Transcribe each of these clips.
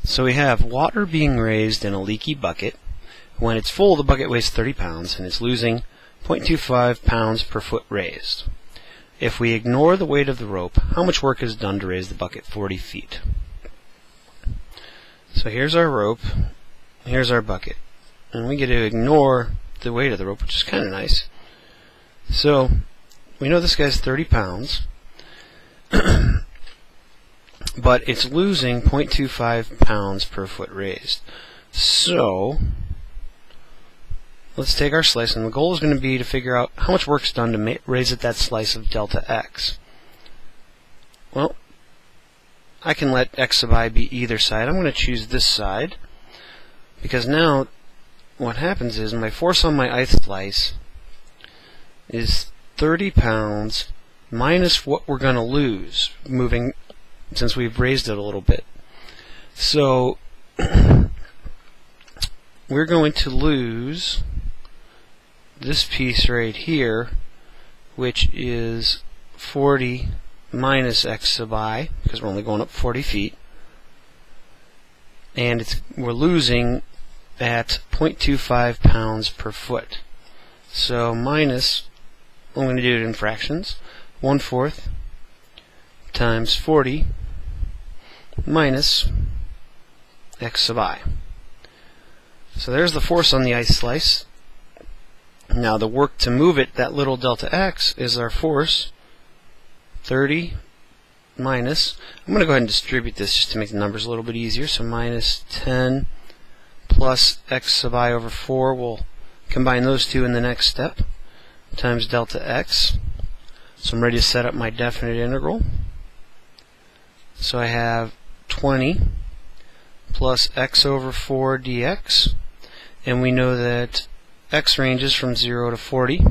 So we have water being raised in a leaky bucket. When it's full, the bucket weighs 30 pounds and it's losing 0.25 pounds per foot raised. If we ignore the weight of the rope, how much work is done to raise the bucket 40 feet? So here's our rope, here's our bucket, and we get to ignore the weight of the rope, which is kind of nice. So we know this guy's 30 pounds, but it's losing 0.25 pounds per foot raised. So let's take our slice, and the goal is going to be to figure out how much work's done to raise it that slice of delta x. Well, I can let x sub I be either side. I'm going to choose this side, because now what happens is my force on my ith slice is 30 pounds minus what we're going to lose moving, since we've raised it a little bit. So we're going to lose this piece right here, which is 40 minus x sub I, because we're only going up 40 feet, and we're losing at 0.25 pounds per foot. So minus, I'm going to do it in fractions, 1/4 times 40 minus x sub I. So there's the force on the ice slice. Now the work to move it, that little delta x, is our force, 30 minus, I'm going to go ahead and distribute this just to make the numbers a little bit easier, so minus 10 plus x sub I over 4, we'll combine those two in the next step, times delta x. So I'm ready to set up my definite integral. So I have 20 plus x over 4 dx, and we know that x ranges from 0 to 40.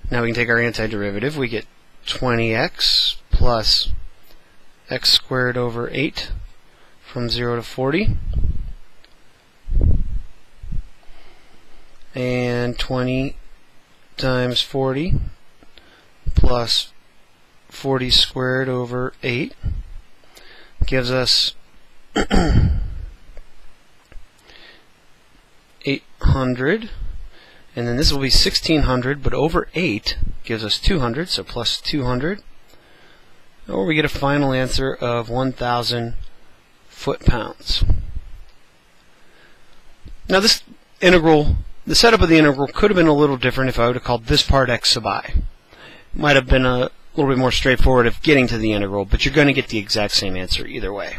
Now we can take our antiderivative. We get 20x plus x squared over 8 from 0 to 40, and 20 times 40 plus 40 squared over 8 gives us 800, and then this will be 1600, but over 8 gives us 200, so plus 200, or we get a final answer of 1,000 foot-pounds. Now this integral, the setup of the integral could have been a little different if I would have called this part x sub I. It might have been a little bit more straightforward of getting to the integral, but you're going to get the exact same answer either way.